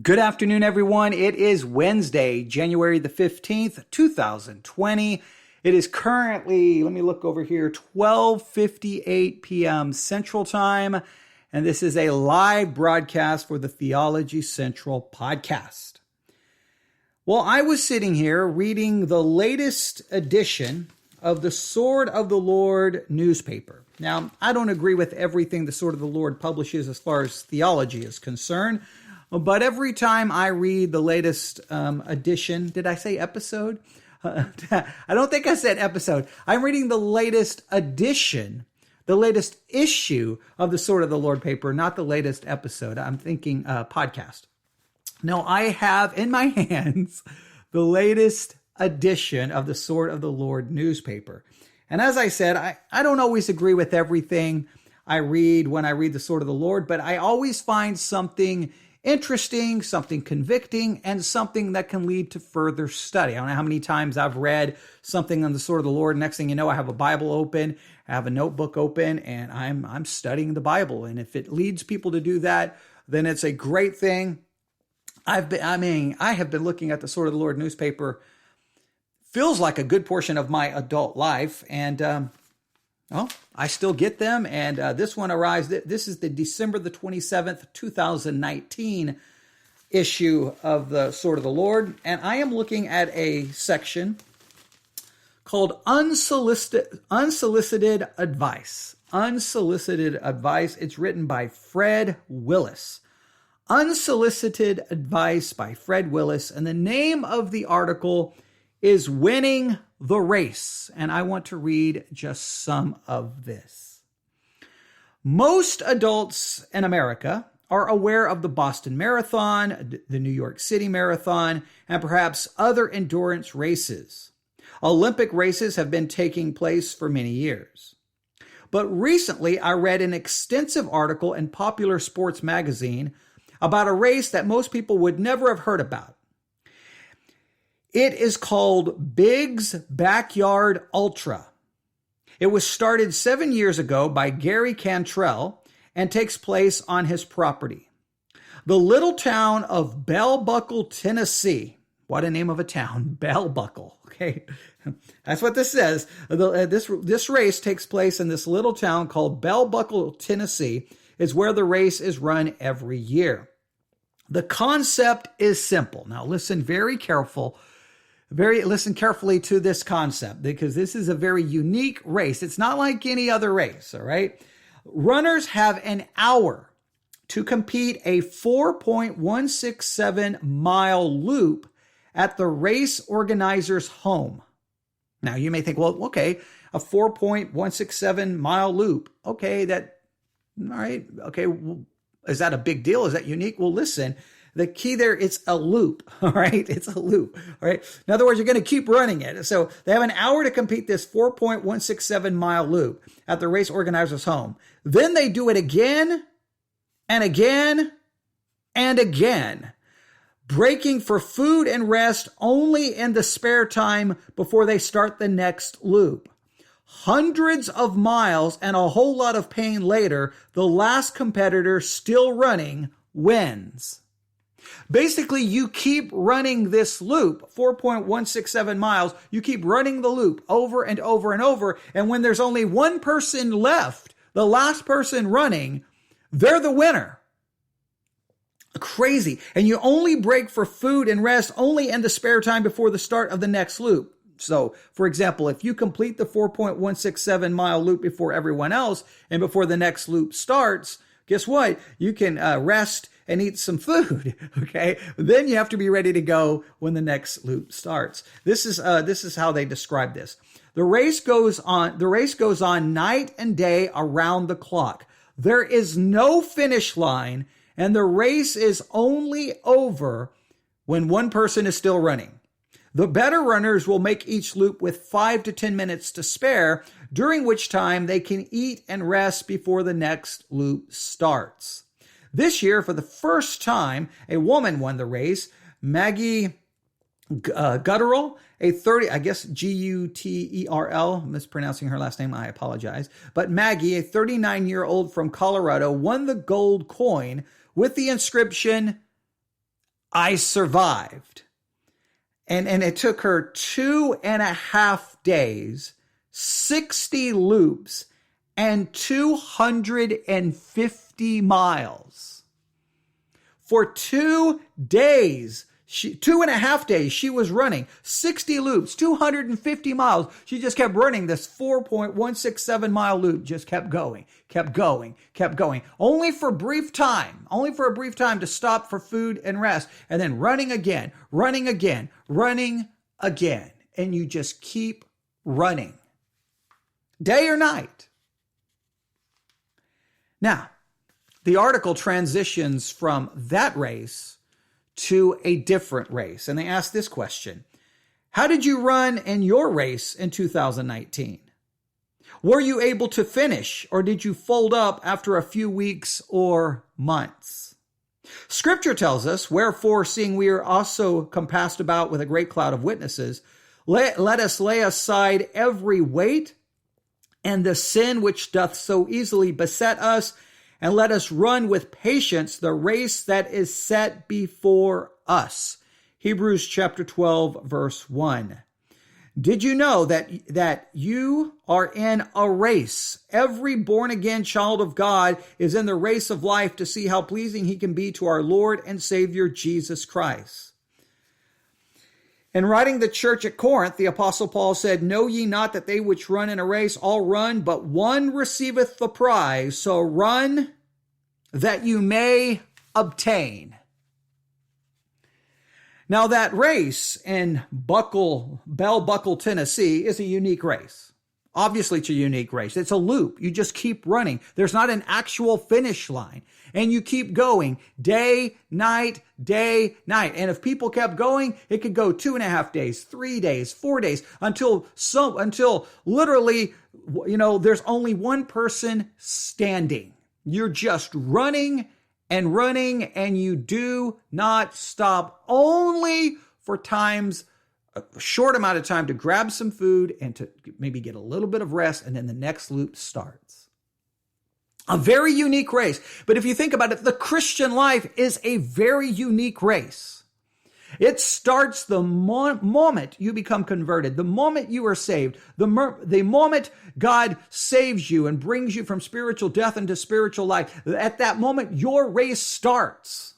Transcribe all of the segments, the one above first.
Good afternoon, everyone. It is Wednesday, January the 15th, 2020. It is currently, let me look over here, 12:58 p.m. Central Time, and this is a live broadcast for the Theology Central podcast. Well, I was sitting here reading the latest edition of the Sword of the Lord newspaper. Now, I don't agree with everything the Sword of the Lord publishes as far as theology is concerned, but every time I read the latest edition, did I say episode? I don't think I said episode. I'm reading the latest edition, the latest issue of the Sword of the Lord paper, not the latest episode. I'm thinking podcast. No, I have in my hands the latest edition of the Sword of the Lord newspaper. And as I said, I don't always agree with everything I read when I read the Sword of the Lord, but I always find something interesting, something convicting, and something that can lead to further study. I don't know how many times I've read something on the Sword of the Lord. Next thing you know, I have a Bible open, I have a notebook open, and I'm studying the Bible. And if it leads people to do that, then it's a great thing. I have been looking at the Sword of the Lord newspaper, feels like a good portion of my adult life, and I still get them, and this one arrives. This is the December the 27th, 2019 issue of the Sword of the Lord, and I am looking at a section called Unsolicited Advice. Unsolicited Advice. It's written by Fred Willis. Unsolicited Advice by Fred Willis, and the name of the article is Winning the Race, and I want to read just some of this. Most adults in America are aware of the Boston Marathon, the New York City Marathon, and perhaps other endurance races. Olympic races have been taking place for many years. But recently, I read an extensive article in Popular Sports magazine about a race that most people would never have heard about. It is called Big's Backyard Ultra. It was started 7 years ago by Gary Cantrell and takes place on his property. The little town of Bell Buckle, Tennessee. What a name of a town, Bell Buckle. Okay, that's what this says. This race takes place in this little town called Bell Buckle, Tennessee. Is where the race is run every year. The concept is simple. Now listen listen carefully to this concept, because this is a very unique race. It's not like any other race, all right? Runners have an hour to complete a 4.167 mile loop at the race organizer's home. Now you may think, well, okay, a 4.167 mile loop. Okay, all right. Okay, well, is that a big deal? Is that unique? Well, listen, the key there, it's a loop, all right? It's a loop, all right? In other words, you're going to keep running it. So they have an hour to complete this 4.167 mile loop at the race organizer's home. Then they do it again and again and again, breaking for food and rest only in the spare time before they start the next loop. Hundreds of miles and a whole lot of pain later, the last competitor still running wins. Basically, you keep running this loop, 4.167 miles. You keep running the loop over and over and over. And when there's only one person left, the last person running, they're the winner. Crazy. And you only break for food and rest only in the spare time before the start of the next loop. So, for example, if you complete the 4.167 mile loop before everyone else and before the next loop starts, guess what? You can rest and eat some food, okay? Then you have to be ready to go when the next loop starts. This is how they describe this. The race goes on night and day around the clock. There is no finish line, and the race is only over when one person is still running. The better runners will make each loop with 5 to 10 minutes to spare, during which time they can eat and rest before the next loop starts. This year, for the first time, a woman won the race. Maggie Gutterl, a 30, I guess Guterl, mispronouncing her last name, I apologize. But Maggie, a 39-year-old from Colorado, won the gold coin with the inscription, I survived. And it took her 2.5 days, 60 loops, and 250 miles. For 2 days, 2.5 days, she was running 60 loops, 250 miles. She just kept running this 4.167 mile loop, just kept going. Only for a brief time to stop for food and rest, and then running again. And you just keep running, day or night. Now, the article transitions from that race to a different race. And they ask this question: how did you run in your race in 2019? Were you able to finish, or did you fold up after a few weeks or months? Scripture tells us, wherefore, seeing we are also compassed about with a great cloud of witnesses, let us lay aside every weight and the sin which doth so easily beset us, and let us run with patience the race that is set before us. Hebrews chapter 12, verse 1. Did you know that you are in a race? Every born-again child of God is in the race of life to see how pleasing he can be to our Lord and Savior Jesus Christ. In writing the church at Corinth, the Apostle Paul said, know ye not that they which run in a race all run, but one receiveth the prize. So run that you may obtain. Now that race in Bell Buckle, Tennessee is a unique race. Obviously, it's a unique race. It's a loop. You just keep running. There's not an actual finish line. And you keep going day, night. And if people kept going, it could go 2.5 days, 3 days, 4 days, until literally, there's only one person standing. You're just running, and you do not stop, only for a short amount of time to grab some food and to maybe get a little bit of rest, and then the next loop starts. A very unique race. But if you think about it, the Christian life is a very unique race. It starts the moment you become converted, the moment you are saved, the moment God saves you and brings you from spiritual death into spiritual life. At that moment, your race starts.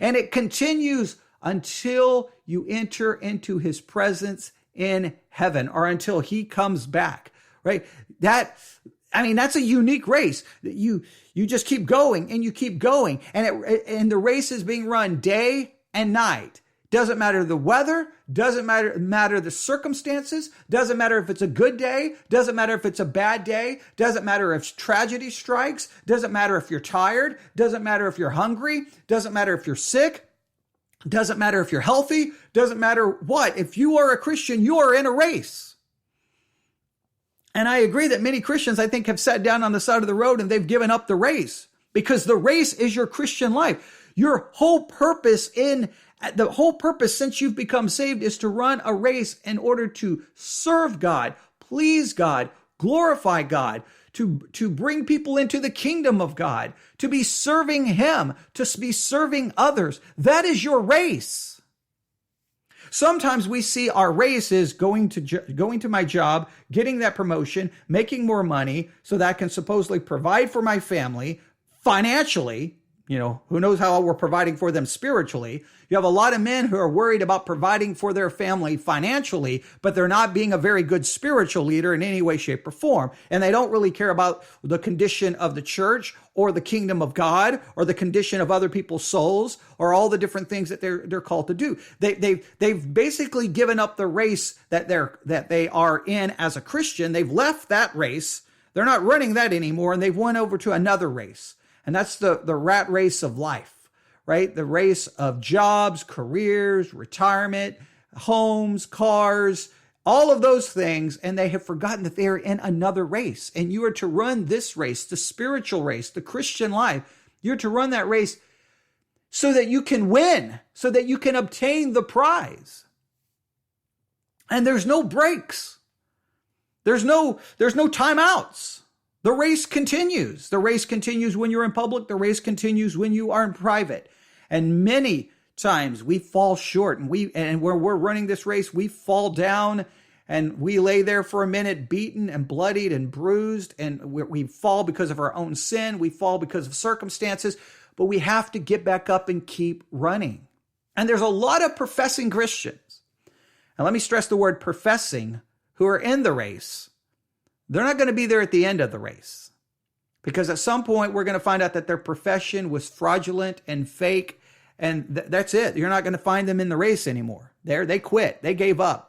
And it continues until you enter into his presence in heaven, or until he comes back, right? That's a unique race. You just keep going and you keep going. And the race is being run day and night. Doesn't matter the weather, doesn't matter the circumstances, doesn't matter if it's a good day, doesn't matter if it's a bad day, doesn't matter if tragedy strikes, doesn't matter if you're tired, doesn't matter if you're hungry, doesn't matter if you're sick, doesn't matter if you're healthy, doesn't matter what. If you are a Christian, you are in a race. And I agree that many Christians, I think, have sat down on the side of the road and they've given up the race, because the race is your Christian life. Your whole purpose since you've become saved is to run a race in order to serve God, please God, glorify God, to bring people into the kingdom of God, to be serving him, to be serving others. That is your race. Sometimes we see our race is going to my job, getting that promotion, making more money so that I can supposedly provide for my family financially. Who knows how we're providing for them spiritually. You have a lot of men who are worried about providing for their family financially, but they're not being a very good spiritual leader in any way, shape, or form. And they don't really care about the condition of the church or the kingdom of God or the condition of other people's souls or all the different things that they're called to do. They've basically given up the race that they are in as a Christian. They've left that race. They're not running that anymore, and they've went over to another race. And that's the rat race of life, right? The race of jobs, careers, retirement, homes, cars, all of those things. And they have forgotten that they are in another race. And you are to run this race, the spiritual race, the Christian life. You're to run that race so that you can win, so that you can obtain the prize. And there's no breaks. There's no timeouts. The race continues. The race continues when you're in public. The race continues when you are in private. And many times we fall short, and where we're running this race, we fall down and we lay there for a minute, beaten and bloodied and bruised, and we fall because of our own sin. We fall because of circumstances, but we have to get back up and keep running. And there's a lot of professing Christians, and let me stress the word professing, who are in the race. They're not going to be there at the end of the race, because at some point we're going to find out that their profession was fraudulent and fake, and that's it. You're not going to find them in the race anymore. They quit. They gave up.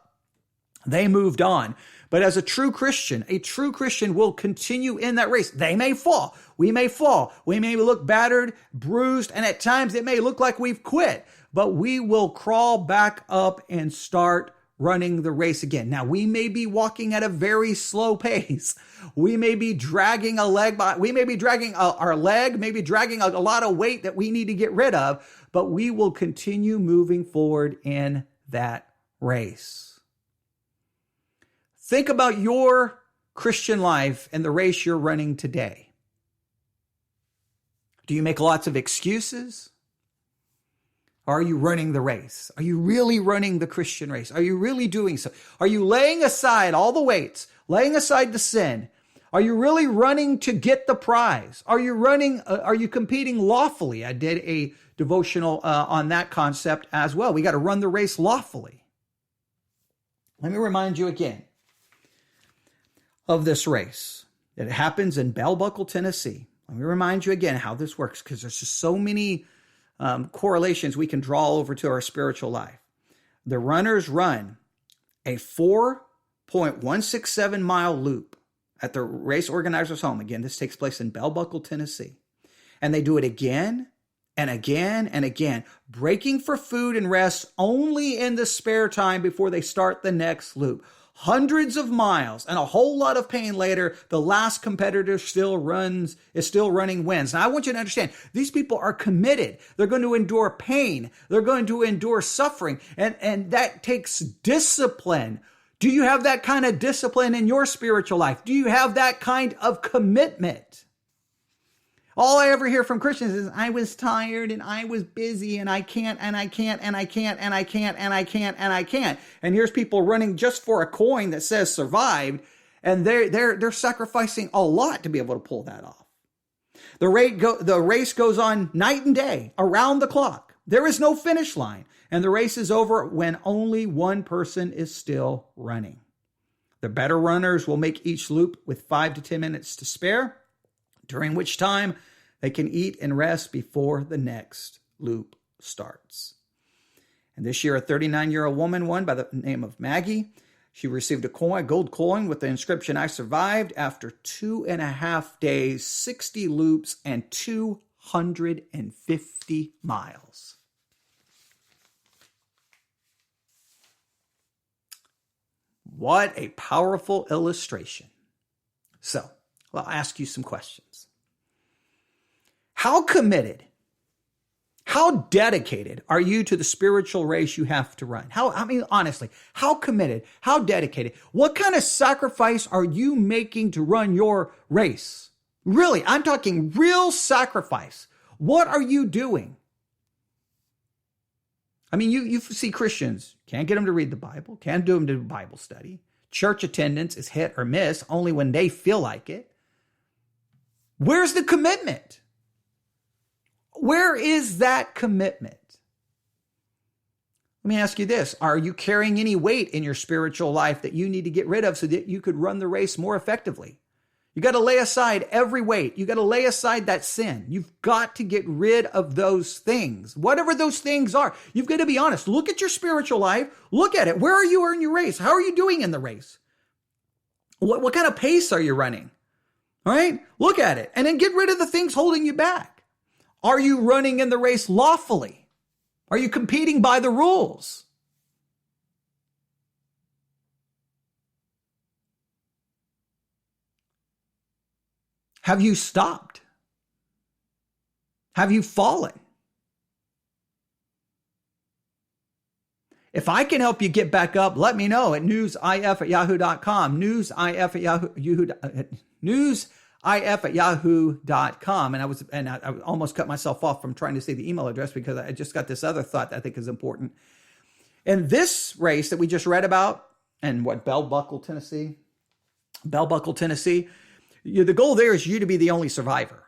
They moved on. But as a true Christian will continue in that race. They may fall. We may fall. We may look battered, bruised, and at times it may look like we've quit. But we will crawl back up and start running the race again. Now, we may be walking at a very slow pace. We may be dragging a leg. We may be dragging our leg, maybe dragging a lot of weight that we need to get rid of. But we will continue moving forward in that race. Think about your Christian life and the race you're running today. Do you make lots of excuses? Or are you running the race? Are you really running the Christian race? Are you really doing so? Are you laying aside all the weights, laying aside the sin? Are you really running to get the prize? Are you competing lawfully? I did a devotional on that concept as well. We got to run the race lawfully. Let me remind you again of this race. It happens in Bell Buckle, Tennessee. Let me remind you again how this works, because there's just so many correlations we can draw over to our spiritual life. The runners run a 4.167 mile loop at the race organizer's home. Again, this takes place in Bell Buckle, Tennessee. And they do it again and again and again, breaking for food and rest only in the spare time before they start the next loop. Hundreds of miles and a whole lot of pain later, the last competitor is still running wins. Now, I want you to understand, these people are committed. They're going to endure pain. They're going to endure suffering. And that takes discipline. Do you have that kind of discipline in your spiritual life? Do you have that kind of commitment? All I ever hear from Christians is, I was tired and I was busy and I can't. And here's people running just for a coin that says survived, and they're sacrificing a lot to be able to pull that off. The race goes on night and day, around the clock. There is no finish line, and the race is over when only one person is still running. The better runners will make each loop with 5 to 10 minutes to spare, during which time they can eat and rest before the next loop starts. And this year, a 39-year-old woman won by the name of Maggie. She received a gold coin with the inscription, I survived, after 2.5 days, 60 loops, and 250 miles. What a powerful illustration. So, I'll ask you some questions. How committed, how dedicated are you to the spiritual race you have to run? Honestly, how committed, how dedicated? What kind of sacrifice are you making to run your race? Really, I'm talking real sacrifice. What are you doing? You see Christians, can't get them to read the Bible, can't do them to do Bible study. Church attendance is hit or miss only when they feel like it. Where's the commitment? Where is that commitment? Let me ask you this. Are you carrying any weight in your spiritual life that you need to get rid of so that you could run the race more effectively? You got to lay aside every weight. You got to lay aside that sin. You've got to get rid of those things. Whatever those things are, you've got to be honest. Look at your spiritual life. Look at it. Where are you in your race? How are you doing in the race? What kind of pace are you running? All right? Look at it. And then get rid of the things holding you back. Are you running in the race lawfully? Are you competing by the rules? Have you stopped? Have you fallen? If I can help you get back up, let me know at newsif@yahoo.com. Newsif if@yahoo.com. And I almost cut myself off from trying to say the email address because I just got this other thought that I think is important. In this race that we just read about, and Bell Buckle, Tennessee, the goal there is you to be the only survivor.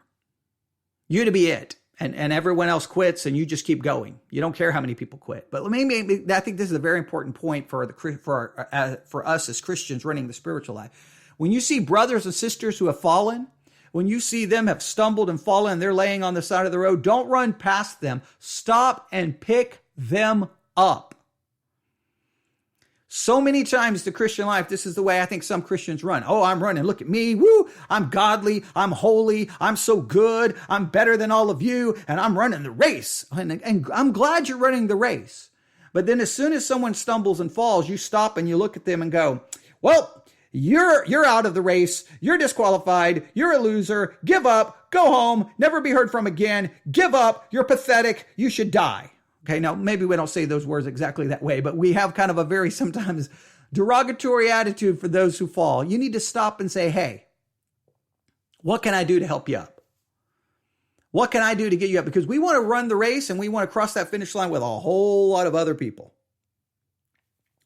You to be it. And everyone else quits and you just keep going. You don't care how many people quit. But maybe I think this is a very important point for us as Christians running the spiritual life. When you see brothers and sisters who have fallen, when you see them have stumbled and fallen and they're laying on the side of the road, don't run past them. Stop and pick them up. So many times the Christian life, this is the way I think some Christians run. Oh, I'm running. Look at me. Woo. I'm godly. I'm holy. I'm so good. I'm better than all of you. And I'm running the race. And I'm glad you're running the race. But then as soon as someone stumbles and falls, you stop and you look at them and go, well, you're out of the race. You're disqualified. You're a loser. Give up. Go home. Never be heard from again. Give up. You're pathetic. You should die. Okay, now maybe we don't say those words exactly that way, but we have kind of a very sometimes derogatory attitude for those who fall. You need to stop and say, hey, what can I do to help you up? What can I do to get you up? Because we want to run the race and we want to cross that finish line with a whole lot of other people.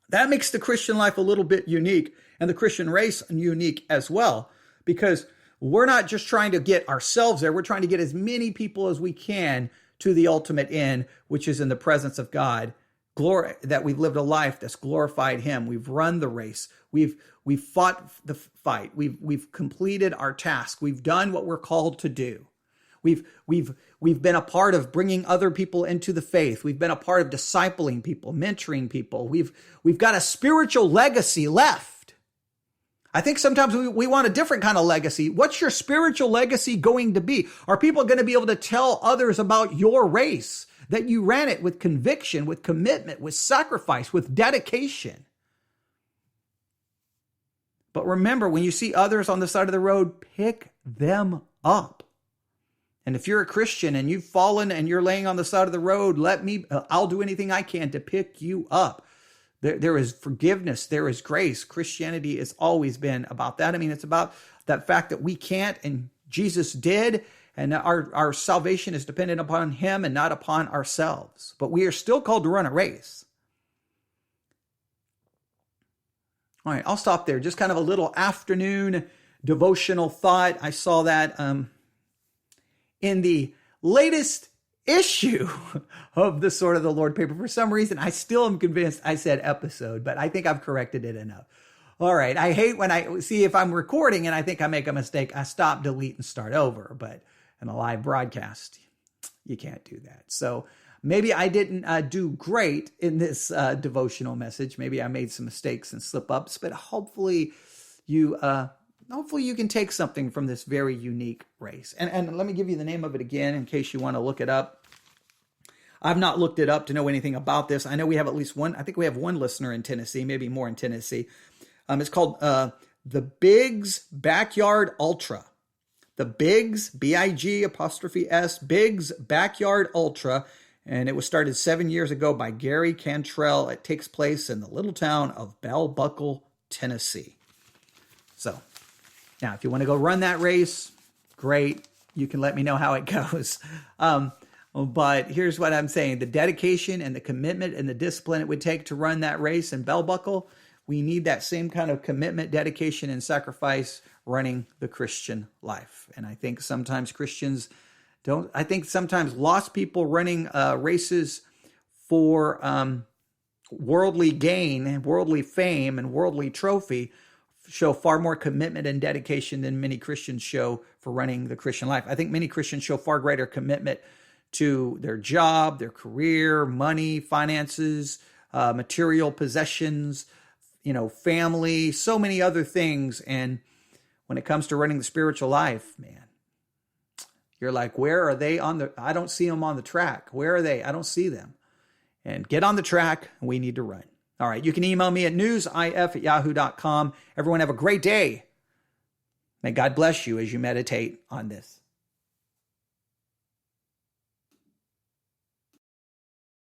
That makes the Christian life a little bit unique and the Christian race unique as well, because we're not just trying to get ourselves there. We're trying to get as many people as we can to the ultimate end, which is in the presence of God. Glory, that we've lived a life that's glorified Him. We've run the race. We've fought the fight. We've completed our task. We've done what we're called to do. We've been a part of bringing other people into the faith. We've been a part of discipling people, mentoring people. We've got a spiritual legacy left. I think sometimes we want a different kind of legacy. What's your spiritual legacy going to be? Are people going to be able to tell others about your race, that you ran it with conviction, with commitment, with sacrifice, with dedication? But remember, when you see others on the side of the road, pick them up. And if you're a Christian and you've fallen and you're laying on the side of the road, I'll do anything I can to pick you up. There is forgiveness. There is grace. Christianity has always been about that. I mean, it's about that fact that we can't and Jesus did, and our salvation is dependent upon Him and not upon ourselves. But we are still called to run a race. All right, I'll stop there. Just kind of a little afternoon devotional thought. I saw that in the latest issue of the Sword of the Lord paper. For some reason, I still am convinced I said episode, but I think I've corrected it enough. All right. I hate when I see if I'm recording and I think I make a mistake, I stop, delete, and start over. But in a live broadcast, you can't do that. So maybe I didn't do great in this devotional message. Maybe I made some mistakes and slip-ups, but hopefully you can take something from this very unique race. And let me give you the name of it again in case you want to look it up. I've not looked it up to know anything about this. I know we have at least one. I think we have one listener in Tennessee, maybe more in Tennessee. It's called the Biggs Backyard Ultra. The Biggs, B-I-G'(S), Biggs Backyard Ultra. And it was started 7 years ago by Gary Cantrell. It takes place in the little town of Bell Buckle, Tennessee. So now, if you want to go run that race, great. You can let me know how it goes. But here's what I'm saying. The dedication and the commitment and the discipline it would take to run that race in Bell Buckle, we need that same kind of commitment, dedication, and sacrifice running the Christian life. And I think sometimes Christians don't. I think sometimes lost people running races for worldly gain and worldly fame and worldly trophy show far more commitment and dedication than many Christians show for running the Christian life. I think many Christians show far greater commitment to their job, their career, money, finances, material possessions, family, so many other things. And when it comes to running the spiritual life, man, you're like, where are they I don't see them on the track. Where are they? I don't see them. And get on the track. We need to run. All right. You can email me at newsif@yahoo.com. Everyone have a great day. May God bless you as you meditate on this.